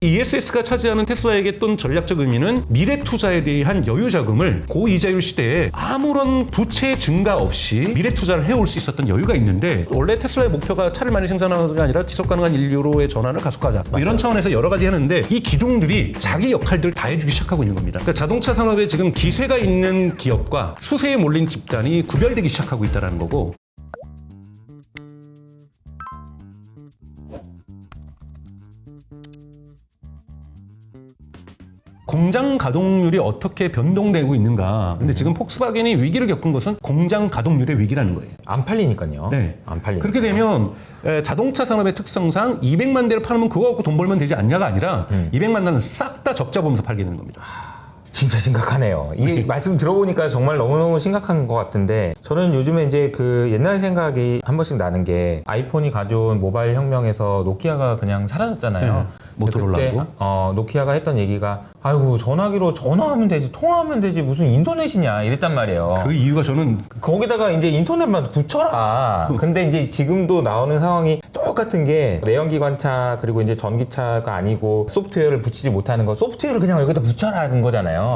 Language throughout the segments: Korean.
ESS가 차지하는 테슬라에게 또 전략적 의미는 미래 투자에 대한 여유 자금을 고이자율 시대에 아무런 부채 증가 없이 미래 투자를 해올 수 있었던 여유가 있는데, 원래 테슬라의 목표가 차를 많이 생산하는 게 아니라 지속 가능한 인류로의 전환을 가속화하자, 이런 차원에서 여러 가지 하는데 이 기둥들이 자기 역할들을 다 해주기 시작하고 있는 겁니다. 그러니까 자동차 산업에 지금 기세가 있는 기업과 수세에 몰린 집단이 구별되기 시작하고 있다는 거고, 공장 가동률이 어떻게 변동되고 있는가. 근데 지금 폭스바겐이 위기를 겪은 것은 공장 가동률의 위기라는 거예요. 안 팔리니까요. 네. 안 팔리니까. 그렇게 되면 자동차 산업의 특성상 200만 대를 팔면 그거 갖고 돈 벌면 되지 않냐가 아니라 200만 대는 싹 다 적자 보면서 팔게 되는 겁니다. 진짜 심각하네요. 이 말씀 들어보니까 정말 너무너무 심각한 것 같은데, 저는 요즘에 이제 그 옛날 생각이 한 번씩 나는 게, 아이폰이 가져온 모바일 혁명에서 노키아가 그냥 사라졌잖아요. 모토로라고. 그때 노키아가 했던 얘기가, 아이고 전화기로 전화하면 되지, 통화하면 되지, 무슨 인터넷이냐 이랬단 말이에요. 그 이유가 저는 거기다가 이제 인터넷만 붙여라. 근데 이제 지금도 나오는 상황이 똑같은 게, 내연기관차 그리고 이제 전기차가 아니고 소프트웨어를 붙이지 못하는 거, 소프트웨어를 그냥 여기다 붙여라는 거잖아요.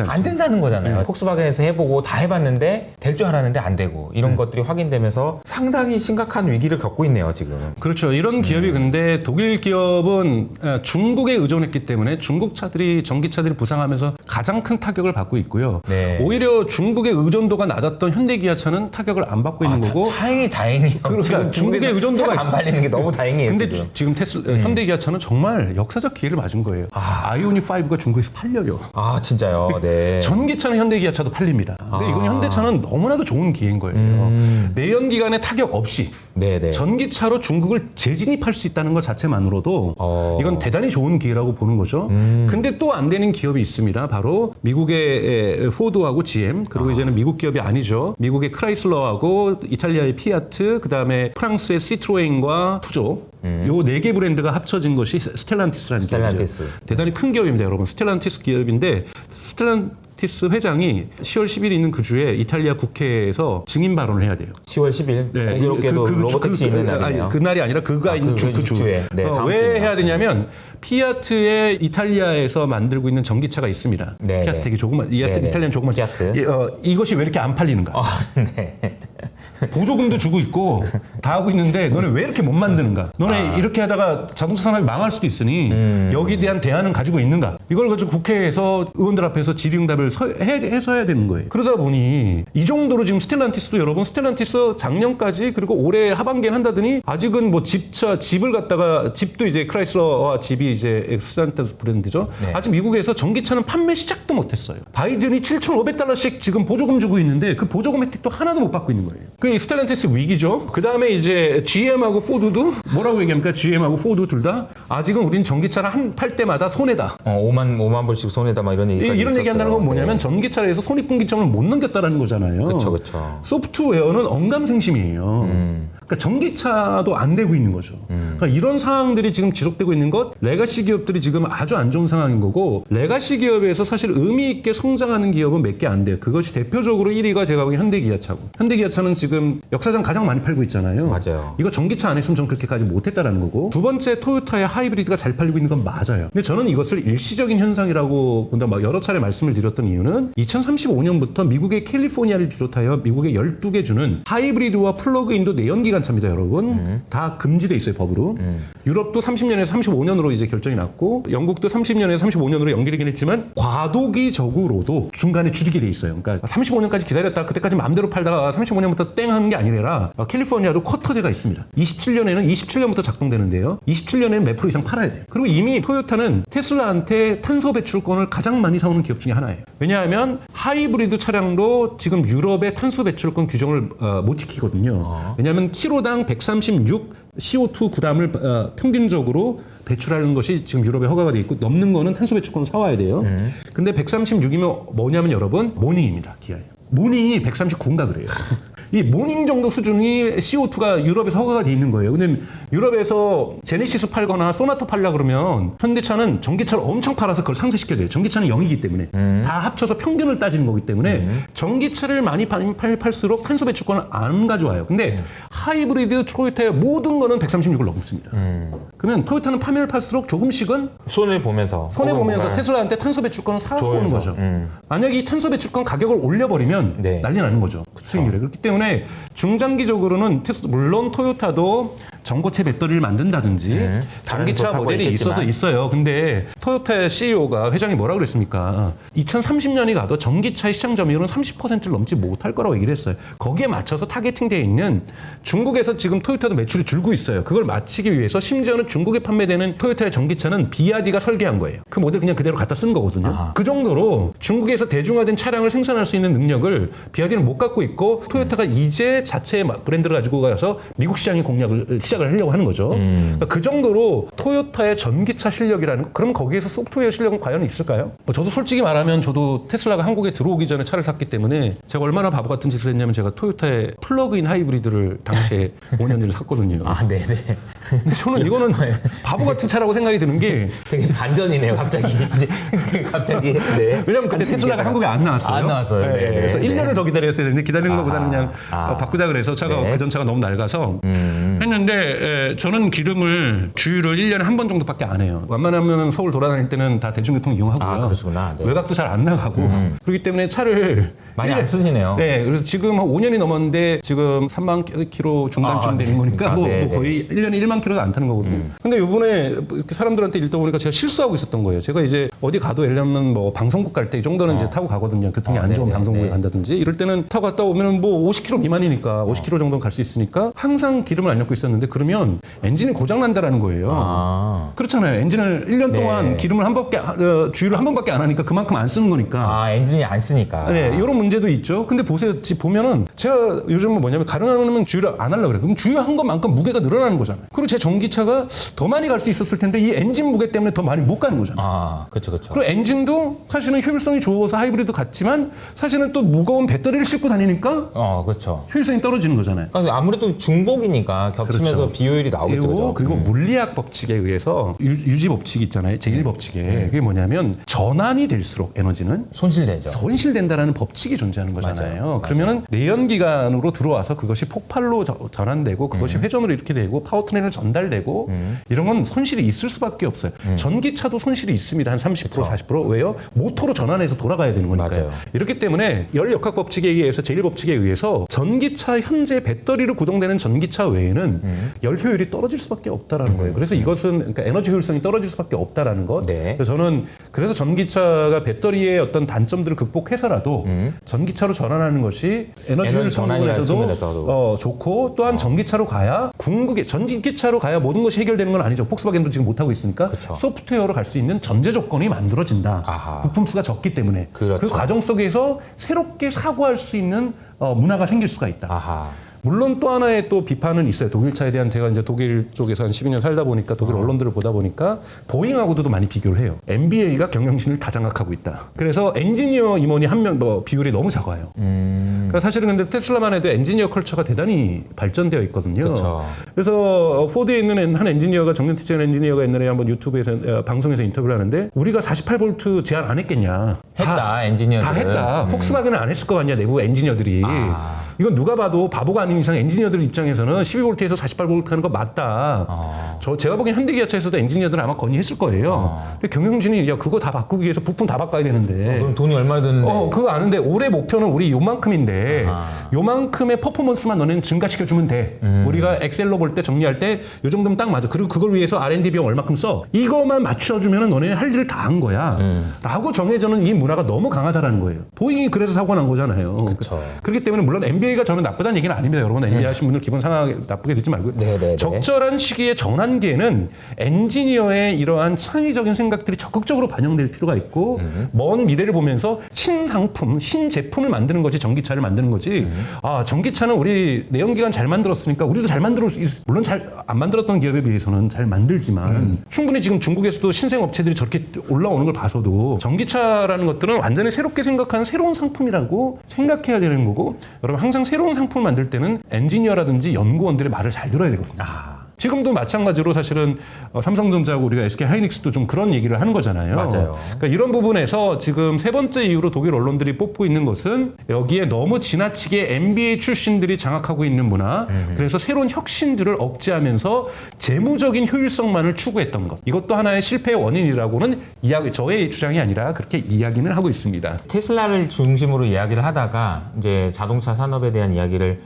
안 된다는 거잖아요. 폭스바겐에서 해보고 다 해봤는데 될 줄 알았는데 안 되고, 이런 것들이 확인되면서 상당히 심각한 위기를 겪고 있네요 지금. 그렇죠. 이런 기업이 근데 독일 기업은 중국에 의존했기 때문에 중국 차들이, 전기차들이 부상하면서 가장 큰 타격을 받고 있고요. 네. 오히려 중국의 의존도가 낮았던 현대기아차는 타격을 안 받고 있는 거고. 다행이에요. 그러니까 중국의 의존도가 안 팔리는 게 너무 다행이에요. 근데 지금 현대기아차는 정말 역사적 기회를 맞은 거예요. 아이오닉 5가 중국에서 팔려요. 아 진짜요? 네. 전기차는 현대기아차도 팔립니다. 근데 이건 현대차는 너무나도 좋은 기회인 거예요. 내연기관의 타격 없이 네네. 전기차로 중국을 재진입할 수 있다는 것 자체만으로도 이건 대단히 좋은 기회라고 보는 거죠. 근데 또 안 되는 기업이 있습니다. 바로 미국의 포드하고 GM, 그리고 이제는 미국 기업이 아니죠. 미국의 크라이슬러하고 이탈리아의 피아트, 그다음에 프랑스의 시트로엔과 푸조, 요 4개 브랜드가 합쳐진 것이 스텔란티스라는 기업이죠. 대단히 큰 기업입니다, 여러분. 스텔란티스 기업인데, 스텔란티스 회장이 10월 10일 있는 그 주에 이탈리아 국회에서 증인 발언을 해야 돼요. 10월 10일 네. 공교롭게도 로보택시 있는 날이네요. 그날이 아니라 그가 있는 그 주에. 네, 왜 해야 되냐면, 피아트의 이탈리아에서 만들고 있는 전기차가 있습니다. 네, 피아트기 조그만, 이탈리안 조그만. 피아트. 이것이 왜 이렇게 안 팔리는가? 네. 보조금도 주고 있고 다 하고 있는데 너네 왜 이렇게 못 만드는가? 너네 이렇게 하다가 자동차 산업이 망할 수도 있으니 여기에 대한 대안은 가지고 있는가? 이걸 가지고 국회에서 의원들 앞에서 질의응답을 해서 해야 되는 거예요. 그러다 보니 이 정도로 지금 스텔란티스도, 여러분, 스텔란티스 작년까지 그리고 올해 하반기엔 한다더니 아직은 뭐 집을 갖다가, 집도 이제 크라이슬러와 집이 이제 스텔란티스 브랜드죠. 네. 아직 미국에서 전기차는 판매 시작도 못했어요. 바이든이 $7,500씩 지금 보조금 주고 있는데 그 보조금 혜택도 하나도 못 받고 있는 거예요. 그 스텔란티스 위기죠. 그 다음에 이제 GM하고 포드도 뭐라고 얘기합니까? GM하고 포드 둘 다 아직은 우린 전기차를 팔 때마다 손해다. 5만 불씩 손해다, 막 이런 얘기. 이런 얘기한다는 건 뭐냐면, 네. 전기차에서 손익분기점을 못 넘겼다는 거잖아요. 그렇죠. 소프트웨어는 언감생심이에요. 그러니까 전기차도 안 되고 있는 거죠. 그러니까 이런 상황들이 지금 지속되고 있는 것, 레가시 기업들이 지금 아주 안 좋은 상황인 거고, 레가시 기업에서 사실 의미 있게 성장하는 기업은 몇 개 안 돼요. 그것이 대표적으로 1위가 제가 보기엔 현대기아차고, 현대기아차는 지금 역사상 가장 많이 팔고 있잖아요. 맞아요. 이거 전기차 안 했으면 전 그렇게까지 못했다라는 거고, 두 번째 토요타의 하이브리드가 잘 팔리고 있는 건 맞아요. 근데 저는 이것을 일시적인 현상이라고 본다, 막 여러 차례 말씀을 드렸던 이유는 2035년부터 미국의 캘리포니아를 비롯하여 미국의 12개 주는 하이브리드와 플러그인도 내연기관차입니다, 여러분. 다 금지돼 있어요, 법으로. 유럽도 30년에서 35년으로 이제 결정이 났고, 영국도 30년에서 35년으로 연기되긴 했지만 과도기적으로도 중간에 줄이게 돼 있어요. 그러니까 35년까지 기다렸다가 그때까지 마음대로 팔다가 35년부터 땡 하는 게 아니라, 캘리포니아도 쿼터제가 있습니다. 27년부터 작동되는데요. 27년에는 몇 프로 이상 팔아야 돼요. 그리고 이미 토요타는 테슬라한테 탄소 배출권을 가장 많이 사오는 기업 중에 하나예요. 왜냐하면 하이브리드 차량도 지금 유럽의 탄소 배출권 규정을 못 지키거든요. 왜냐하면 키로당 136 CO2 g을 평균적으로 배출하는 것이 지금 유럽에 허가가 돼 있고, 넘는 거는 탄소 배출권을 사와야 돼요. 근데 136이면 뭐냐면, 여러분, 모닝입니다, 기아에. 모닝이 139인가 그래요. 이 모닝 정도 수준이 CO2가 유럽에서 허가가 돼 있는 거예요. 근데 유럽에서 제네시스 팔거나 소나타 팔려 그러면 현대차는 전기차를 엄청 팔아서 그걸 상쇄시켜야 돼요. 전기차는 0이기 때문에 다 합쳐서 평균을 따지는 거기 때문에 전기차를 많이 팔수록 탄소 배출권을 안 가져와요. 근데 하이브리드 토요타의 모든 거는 136을 넘습니다. 그러면 토요타는 파면을 팔수록 조금씩은 손을 보면서 테슬라한테 탄소 배출권을 사오는 거죠. 만약에 이 탄소 배출권 가격을 올려버리면 네. 난리 나는 거죠. 수익률에. 그렇기 때문에 중장기적으로는 물론 토요타도 전고체 배터리를 만든다든지 전기차 모델이 있어요. 근데 토요타의 CEO가 회장이 뭐라 그랬습니까? 2030년이 가도 전기차의 시장 점유율은 30%를 넘지 못할 거라고 얘기를 했어요. 거기에 맞춰서 타겟팅되어 있는 중국에서 지금 토요타도 매출이 줄고 있어요. 그걸 맞추기 위해서 심지어는 중국에 판매되는 토요타의 전기차는 비아디가 설계한 거예요. 그 모델 그냥 그대로 갖다 쓴 거거든요. 아하. 그 정도로 중국에서 대중화된 차량을 생산할 수 있는 능력을 비아디는 못 갖고 있고 토요타가 이제 자체의 브랜드를 가지고 가서 미국 시장의 공략을 시작을 하려고 하는 거죠. 그러니까 그 정도로 토요타의 전기차 실력이라는 그럼 거기에서 소프트웨어 실력은 과연 있을까요? 저도 솔직히 말하면 저도 테슬라가 한국에 들어오기 전에 차를 샀기 때문에 제가 얼마나 바보 같은 짓을 했냐면 제가 토요타의 플러그인 하이브리드를 당시에 5년 전에 샀거든요. 아, 네네. 근데 저는 이거는 바보 같은 차라고 생각이 드는 게 되게 반전이네요, 갑자기. 이제 갑자기. 네. 왜냐면 그때 테슬라가 한국에 안 나왔어요. 안 나왔어요. 네. 그래서 네. 1년을 더 기다렸어야 되는데 기다리는 것보다는 그냥 아. 바꾸자 그래서 차가 네. 그전 차가 너무 낡아서 했는데 저는 기름을 주유를 1년에 한 번 정도밖에 안 해요. 웬만하면 서울 돌아다닐 때는 다 대중교통 이용하고요. 아, 그러시구나. 네. 외곽도 잘 안 나가고 그렇기 때문에 차를 많이 안 쓰시네요. 네, 그래서 지금 한 5년이 넘었는데 지금 3만 킬로 중반쯤 되는 거니까 뭐 거의 1년에 1만 킬로도 안 타는 거거든요. 근데 이번에 이렇게 사람들한테 읽다 보니까 제가 실수하고 있었던 거예요. 제가 이제 어디 가도 예를 들면 뭐 방송국 갈 때 이 정도는 이제 타고 가거든요. 교통이 안 좋은 방송국에 간다든지 이럴 때는 타고 갔다 오면 뭐 50킬로 미만이니까 50킬로 정도는 갈 수 있으니까 항상 기름을 안 넣고 있었는데 그러면 엔진이 고장 난다라는 거예요. 그렇잖아요. 엔진을 1년 동안 기름을 한 번밖에 주유를 한 번밖에 안 하니까 그만큼 안 쓰는 거니까. 아, 엔진이 안 쓰니까. 네, 이런 문제도 있죠. 근데 보세요. 보면은 제가 요즘은 뭐냐면 가능하면 주유를 안 하려고 그래요. 그럼 주유한 것만큼 무게가 늘어나는 거잖아요. 그리고 제 전기차가 더 많이 갈 수 있었을 텐데 이 엔진 무게 때문에 더 많이 못 가는 거잖아요. 아, 그렇죠. 그리고 엔진도 사실은 효율성이 좋아서 하이브리드 같지만 사실은 또 무거운 배터리를 싣고 다니니까 그렇죠. 효율성이 떨어지는 거잖아요. 아무래도 중복이니까 겹치면서 그렇죠. 비효율이 나오겠죠. 그렇죠? 그리고 물리학 법칙에 의해서 유지 법칙이 있잖아요. 제1법칙에 그게 뭐냐면 전환이 될수록 에너지는 손실되죠. 손실된다라는 법칙이 존재하는 거잖아요. 맞아요. 그러면은 내연기관으로 들어와서 그것이 폭발로 전환되고 그것이 회전으로 이렇게 되고 파워트레인으로 전달되고 이런 건 손실이 있을 수밖에 없어요. 전기차도 손실이 있습니다. 한 30%, 그쵸. 40%. 왜요? 모터로 전환해서 돌아가야 되는 거니까요. 맞아요. 이렇기 때문에 열역학 법칙에 의해서 제1법칙에 의해서 전기차 현재 배터리로 구동되는 전기차 외에는 열 효율이 떨어질 수밖에 없다라는 거예요. 그래서 이것은 그러니까 에너지 효율성이 떨어질 수밖에 없다라는 것. 네. 그래서 저는 그래서 전기차가 배터리의 어떤 단점들을 극복해서라도 전기차로 전환하는 것이 에너지 효율성 부분에서도 측면에서도. 좋고 또한 전기차로 가야 전기차로 가야 모든 것이 해결되는 건 아니죠. 폭스바겐도 지금 못 하고 있으니까 그쵸. 소프트웨어로 갈 수 있는 전제 조건이 만들어진다. 아하. 부품 수가 적기 때문에 그렇죠. 그 과정 속에서 새롭게 사고할 수 있는 문화가 생길 수가 있다. 아하. 물론 또 하나의 또 비판은 있어요. 독일차에 대한 제가 이제 독일 쪽에서 한 12년 살다 보니까 독일 언론들을 보다 보니까 보잉하고도 많이 비교를 해요. MBA가 경영진을 다 장악하고 있다. 그래서 엔지니어 임원이 한 명 비율이 너무 작아요. 그러니까 사실은 근데 테슬라만 해도 엔지니어 컬처가 대단히 발전되어 있거든요. 그쵸. 그래서 포드에 있는 한 엔지니어가 정년퇴직한 엔지니어가 옛날에 한번 유튜브에서 방송에서 인터뷰를 하는데 우리가 48V 제한 안 했겠냐. 했다, 엔지니어들은. 다 했다. 폭스바겐은 안 했을 거 같냐, 내부 엔지니어들이. 이건 누가 봐도 바보가 아닌 이상 엔지니어들 입장에서는 12V에서 48V 하는 거 맞다. 제가 보기엔 현대기아차에서도 엔지니어들은 아마 건의했을 거예요. 근데 경영진이 야 그거 다 바꾸기 위해서 부품 다 바꿔야 되는데. 그럼 돈이 얼마 드는데? 그거 아는데 올해 목표는 우리 요만큼인데 요만큼의 퍼포먼스만 너네는 증가시켜주면 돼. 우리가 엑셀로 볼 때 정리할 때 요 정도면 딱 맞아. 그리고 그걸 위해서 R&D 비용 얼마큼 써. 이거만 맞춰주면 너네는 할 일을 다 한 거야. 라고 정해져는 이 문화가 너무 강하다라는 거예요. 보잉이 그래서 사고가 난 거잖아요. 그쵸. 그렇기 때문에 물론 MBA가 저는 나쁘다는 얘기는 아닙니다. 여러분 MBA 하신 분들 기분 상하게 나쁘게 듣지 말고요. 네네네. 적절한 시기의 전환기에는 엔지니어의 이러한 창의적인 생각들이 적극적으로 반영될 필요가 있고 먼 미래를 보면서 신상품, 신제품을 만드는 것이 전기차를 만드는 거지. 아, 전기차는 우리 내연기관 잘 만들었으니까 우리도 잘 만들어 물론 잘 안 만들었던 기업에 비해서는 잘 만들지만 충분히 지금 중국에서도 신생 업체들이 저렇게 올라오는 걸 봐서도 전기차라는 것들은 완전히 새롭게 생각하는 새로운 상품이라고 생각해야 되는 거고, 여러분 항상 새로운 상품을 만들 때는 엔지니어라든지 연구원들의 말을 잘 들어야 되거든요. 지금도 마찬가지로 사실은 삼성전자하고 우리가 SK 하이닉스도 좀 그런 얘기를 하는 거잖아요. 맞아요. 그러니까 이런 부분에서 지금 세 번째 이유로 독일 언론들이 뽑고 있는 것은 여기에 너무 지나치게 MBA 출신들이 장악하고 있는 문화, 그래서 새로운 혁신들을 억제하면서 재무적인 효율성만을 추구했던 것. 이것도 하나의 실패의 원인이라고는 저의 주장이 아니라 그렇게 이야기는 하고 있습니다. 테슬라를 중심으로 이야기를 하다가 이제 자동차 산업에 대한 이야기를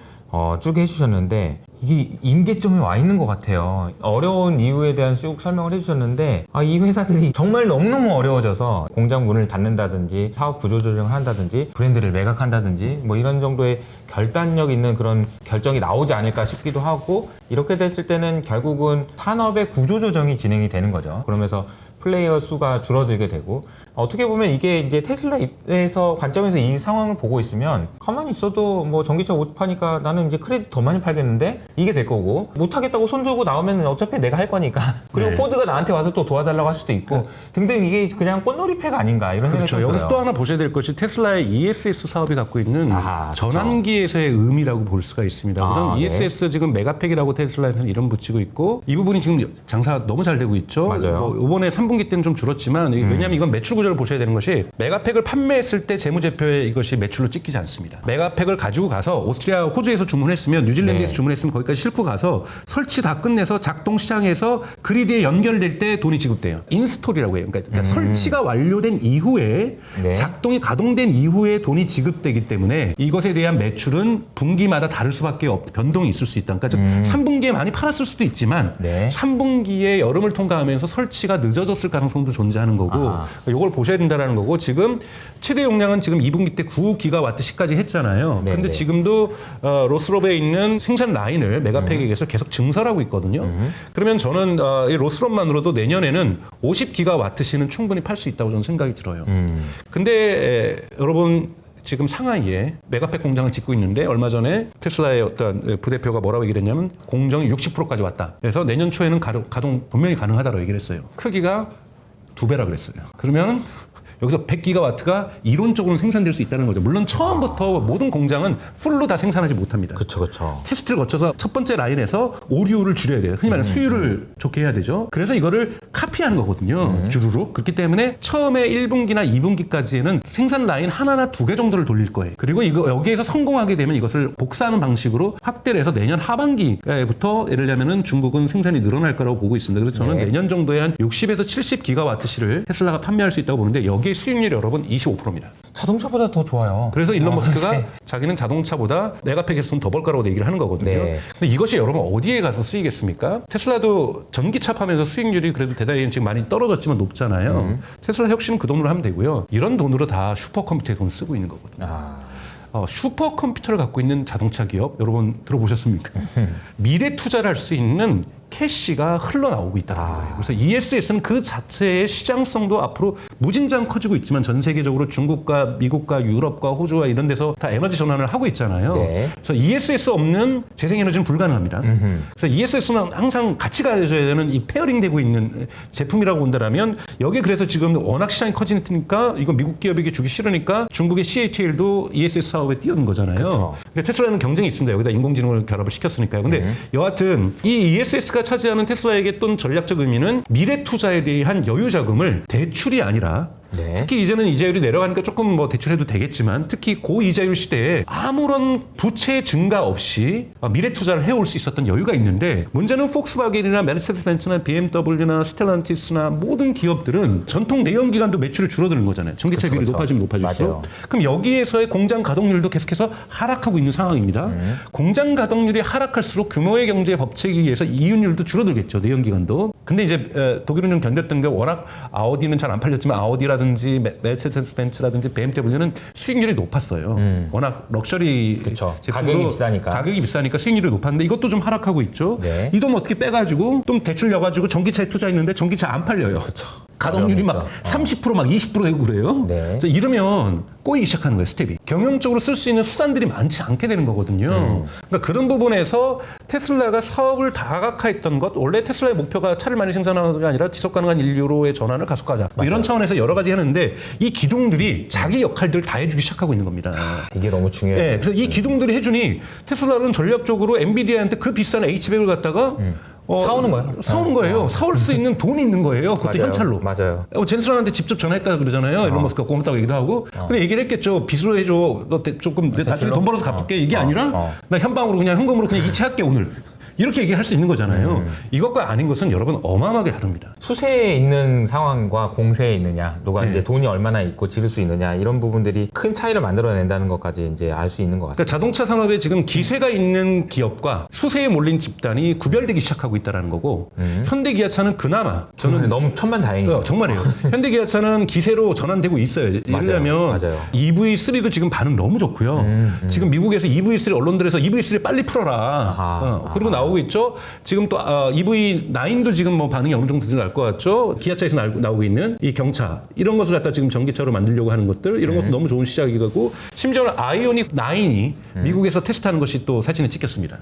쭉 해주셨는데 이게 임계점에 와 있는 것 같아요. 어려운 이유에 대한 쭉 설명을 해주셨는데 이 회사들이 정말 너무너무 어려워져서 공장 문을 닫는다든지 사업 구조 조정을 한다든지 브랜드를 매각한다든지 뭐 이런 정도의 결단력 있는 그런 결정이 나오지 않을까 싶기도 하고, 이렇게 됐을 때는 결국은 산업의 구조 조정이 진행이 되는 거죠. 그러면서 플레이어 수가 줄어들게 되고, 어떻게 보면 이게 이제 테슬라에서 관점에서 이 상황을 보고 있으면 가만히 있어도 뭐 전기차 못 파니까 나는 이제 크레딧 더 많이 팔겠는데 이게 될 거고, 못 하겠다고 손 들고 나오면 어차피 내가 할 거니까, 그리고 포드가 나한테 와서 또 도와달라고 할 수도 있고 등등, 이게 그냥 꽃놀이패가 아닌가 이런 생각이 그렇죠. 들어요. 여기서 또 하나 보셔야 될 것이 테슬라의 ESS 사업이 갖고 있는 그렇죠. 전환기에서의 의미라고 볼 수가 있습니다. 우선 ESS 지금 메가팩이라고 테슬라에서는 이름 붙이고 있고, 이 부분이 지금 장사 너무 잘 되고 있죠. 맞아요. 이번에 3분기 때는 좀 줄었지만 왜냐하면 이건 매출 구조를 보셔야 되는 것이, 메가팩을 판매했을 때 재무제표에 이것이 매출로 찍히지 않습니다. 메가팩을 가지고 가서 오스트리아, 호주에서 주문했으면, 뉴질랜드에서 주문했으면 거기까지 싣고 가서 설치 다 끝내서 작동 시장에서 그리드에 연결될 때 돈이 지급돼요. 인스톨이라고 해요. 그러니까 설치가 완료된 이후에 작동이 가동된 이후에 돈이 지급되기 때문에 이것에 대한 매출은 분기마다 다를 수밖에 변동이 있을 수 있다. 그러니까 3분기에 많이 팔았을 수도 있지만 3분기에 여름을 통과하면서 설치가 늦어졌을 가능성도 존재하는 거고, 이걸 보셔야 된다는 거고, 지금 최대 용량은 지금 2분기 때 9GWh까지 했잖아요. 근데 지금도 로스롭에 있는 생산 라인을 메가팩에게서 계속 증설하고 있거든요. 그러면 저는 이 로스롭만으로도 내년에는 50GWh는 충분히 팔 수 있다고 저는 생각이 들어요. 근데 여러분, 지금 상하이에 메가팩 공장을 짓고 있는데, 얼마 전에 테슬라의 어떤 부대표가 뭐라고 얘기를 했냐면 공정이 60%까지 왔다. 그래서 내년 초에는 가동 분명히 가능하다고 얘기를 했어요. 크기가 2배라 그랬어요. 그러면 여기서 100GW가 이론적으로는 생산될 수 있다는 거죠. 물론 처음부터 모든 공장은 풀로 다 생산하지 못합니다. 그렇죠. 테스트를 거쳐서 첫 번째 라인에서 오류를 줄여야 돼요. 흔히 말하는 수율을 좋게 해야 되죠. 그래서 이거를 카피하는 거거든요. 주르륵. 그렇기 때문에 처음에 1분기나 2분기까지에는 생산 라인 하나나 2개 정도를 돌릴 거예요. 그리고 여기에서 성공하게 되면 이것을 복사하는 방식으로 확대를 해서 내년 하반기부터 예를 들면은 중국은 생산이 늘어날 거라고 보고 있습니다. 그래서 저는 내년 정도에 한 60에서 70GWh를 테슬라가 판매할 수 있다고 보는데, 여기에 수익률이 여러분 25%입니다. 자동차보다 더 좋아요. 그래서 일론 머스크가 자기는 자동차보다 메가팩에서 돈 더 벌 거라고 얘기를 하는 거거든요. 근데 이것이 여러분 어디에 가서 쓰이겠습니까? 테슬라도 전기차 파면서 수익률이 그래도 대단히 지금 많이 떨어졌지만 높잖아요. 테슬라 혁신은 그 돈으로 하면 되고요. 이런 돈으로 다 슈퍼컴퓨터에 돈 쓰고 있는 거거든요. 슈퍼컴퓨터를 갖고 있는 자동차 기업 여러분 들어보셨습니까? 미래 투자를 할 수 있는 캐시가 흘러나오고 있다는 거예요. 그래서 ESS는 그 자체의 시장성도 앞으로 무진장 커지고 있지만, 전 세계적으로 중국과 미국과 유럽과 호주와 이런 데서 다 에너지 전환을 하고 있잖아요. 그래서 ESS 없는 재생에너지는 불가능합니다. 그래서 ESS는 항상 같이 가져야 되는 이 페어링 되고 있는 제품이라고 본다면, 여기에 그래서 지금 워낙 시장이 커지니까 이건 미국 기업에게 주기 싫으니까 중국의 CATL도 ESS 사업에 뛰어든 거잖아요. 근데 테슬라는 경쟁이 있습니다. 여기다 인공지능을 결합을 시켰으니까요. 근데 여하튼 이 ESS가 차지하는 테슬라에게 또 전략적 의미는 미래 투자에 대한 여유 자금을 대출이 아니라, 특히 이제는 이자율이 내려가니까 조금 뭐 대출해도 되겠지만, 특히 고이자율 시대에 아무런 부채 증가 없이 미래 투자를 해올 수 있었던 여유가 있는데, 문제는 폭스바겐이나 메르세데스 벤츠나 BMW나 스텔란티스나 모든 기업들은 전통 내연기관도 매출이 줄어드는 거잖아요. 전기차 비율이 높아지면 높아질수록. 그럼 여기에서의 공장 가동률도 계속해서 하락하고 있는 상황입니다. 공장 가동률이 하락할수록 규모의 경제 법칙에 의해서 이윤율도 줄어들겠죠. 내연기관도. 근데 이제 독일은 좀 견뎠던 게, 워낙 아우디는 잘 안 팔렸지만 아우디라든지 메르세데스 벤츠라든지 BMW는 수익률이 높았어요. 워낙 럭셔리 제품으로 가격이 비싸니까 수익률이 높았는데, 이것도 좀 하락하고 있죠. 이 돈 어떻게 빼가지고 좀 대출 넣어가지고 전기차에 투자했는데 전기차 안 팔려요. 가동률이 막 어렵죠. 30%막 20% 되고 그래요. 네. 그래서 이러면 꼬이기 시작하는 거예요, 스텝이. 경영적으로 쓸 수 있는 수단들이 많지 않게 되는 거거든요. 그러니까 그런 부분에서 테슬라가 사업을 다각화했던 것, 원래 테슬라의 목표가 차를 많이 생산하는 게 아니라 지속 가능한 인류로의 전환을 가속화하자. 뭐 이런 차원에서 여러 가지 하는데 이 기둥들이 자기 역할들을 다 해주기 시작하고 있는 겁니다. 이게 너무 중요해요. 네, 그래서 이 기둥들이 해주니 테슬라는 전략적으로 엔비디아한테 그 비싼 H백을 갖다가 사오는 거예요? 사오는 거예요. 사올 수 있는 돈이 있는 거예요. 그것도 맞아요. 현찰로. 맞아요. 젠슨한테 직접 전화했다 그러잖아요. 일론 머스크가 고맙다고 얘기도 하고. 근데 얘기를 했겠죠. 빚으로 해줘. 너 조금 내 나중에 돈 벌어서 갚을게. 이게 아니라 나 현방으로 그냥 현금으로 그냥 이체할게 오늘. 이렇게 얘기할 수 있는 거잖아요. 이것과 아닌 것은 여러분 어마어마하게 다릅니다. 수세에 있는 상황과 공세에 있느냐, 누가 네. 이제 돈이 얼마나 있고 지를 수 있느냐 이런 부분들이 큰 차이를 만들어낸다는 것까지 이제 알 수 있는 것 같습니다. 그러니까 자동차 산업에 지금 기세가 있는 기업과 수세에 몰린 집단이 구별되기 시작하고 있다는 거고 현대기아차는 그나마 저는 너무 천만다행이죠. 정말이에요. 현대기아차는 기세로 전환되고 있어요. 예를 들면 맞아요. EV3도 지금 반응 너무 좋고요. 지금 미국에서 EV3 언론들에서 EV3 빨리 풀어라. 그리고 나오고 있죠. 지금 또 EV9도 지금 뭐 반응이 어느 정도 날 것 같죠. 기아차에서 나오고 있는 이 경차 이런 것을 갖다 지금 전기차로 만들려고 하는 것들 이런 것도 너무 좋은 시작이고 심지어는 아이오닉 9이 미국에서 테스트하는 것이 또 사진에 찍혔습니다.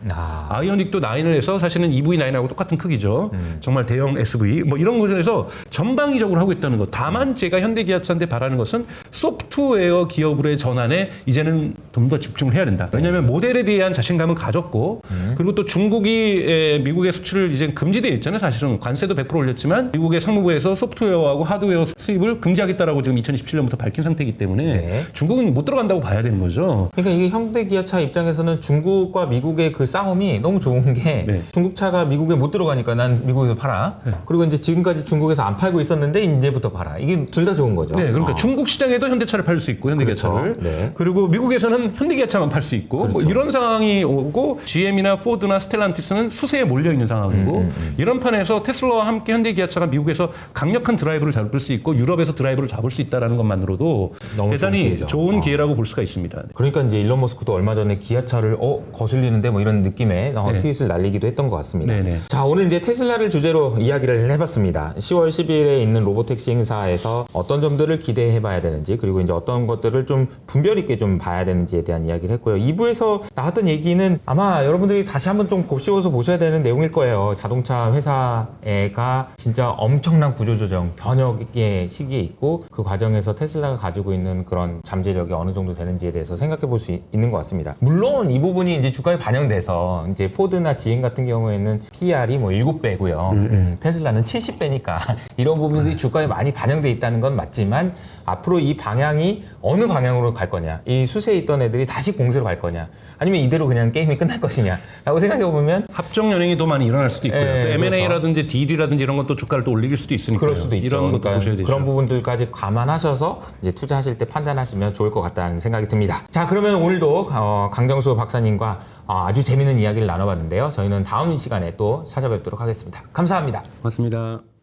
아이오닉도 9을 해서 사실은 EV9하고 똑같은 크기죠. 정말 대형 SUV 뭐 이런 것에서 전방위적으로 하고 있다는 것. 다만 제가 현대기아차한테 바라는 것은 소프트웨어 기업으로의 전환에 이제는 좀 더 집중을 해야 된다. 왜냐하면 모델에 대한 자신감은 가졌고 그리고 또 중국이 미국의 수출을 이제 금지되어 있잖아요. 사실은 관세도 100% 올렸지만 미국의 상무부에서 소프트웨어하고 하드웨어 수입을 금지하겠다라고 지금 2017년부터 밝힌 상태이기 때문에 네. 중국은 못 들어간다고 봐야 되는 거죠. 그러니까 이게 현대기아차 입장에서는 중국과 미국의 그 싸움이 너무 좋은 게 네. 중국 차가 미국에 못 들어가니까 난 미국에서 팔아. 그리고 이제 지금까지 중국에서 안 팔고 있었는데 이제부터 팔아. 이게 둘 다 좋은 거죠. 네, 그러니까 중국 시장에도 현대차를 팔 수 있고 현대기아차를 그렇죠. 네. 그리고 미국에서는 현대기아차만 팔 수 있고 뭐 그렇죠. 이런 상황이 오고 GM이나 포드나 스텔란티스는 수세에 몰려 있는 상황이고 이런 판에서 테슬라와 함께 현대기아차가 미국에서 강력한 드라이브를 잡을 수 있고 유럽에서 드라이브를 잡을 수 있다는 것만으로도 너무 대단히 좋은 좋은 기회라고 볼 수가 있습니다. 그러니까 이제 일론 머스크도 얼마 전에 기아차를 거슬리는데 뭐 이런 느낌의 네. 트윗을 날리기도 했던 것 같습니다. 네네. 자, 오늘 이제 테슬라를 주제로 이야기를 해봤습니다. 10월 10일에 있는 로보택시 행사에서 어떤 점들을 기대해봐야 되는지 그리고 이제 어떤 것들을 좀 분별 있게 좀 봐야 되는지에 대한 이야기를 했고요. 2부에서 나왔던 얘기는 아마 여러분들이 다시 한번 좀 곱씹어서 보셔야 되는 내용일 거예요. 자동차 회사가 진짜 엄청난 구조조정, 변혁의 시기에 있고 그 과정에서 테슬라가 가지고 있는 그런 잠재력이 어느 정도 되는지에 대해서 생각해 볼 수 있는 것 같습니다. 물론 이 부분이 이제 주가에 반영돼서 이제 포드나 GM 같은 경우에는 PER이 뭐 7배고요. 테슬라는 70배니까 이런 부분들이 주가에 많이 반영돼 있다는 건 맞지만 앞으로 이 방향이 어느 방향으로 갈 거냐, 이 수세에 있던 애들이 다시 공세로 갈 거냐, 아니면 이대로 그냥 게임이 끝날 것이냐라고 생각해 보면 합종 연행이 더 많이 일어날 수도 있고요. 네, 또 M&A라든지 딜이라든지 이런 것도 주가를 또 올릴 수도 있으니까 그럴 수도 있죠. 이런 것도 그러니까 보셔야 되죠. 그런 부분들까지 감안하셔서 이제 투자하실 때 판단하시면 좋을 것 같다는 생각이 듭니다. 자, 그러면 오늘도 강정수 박사님과 아주 재미있는 이야기를 나눠봤는데요. 저희는 다음 시간에 또 찾아뵙도록 하겠습니다. 감사합니다. 고맙습니다.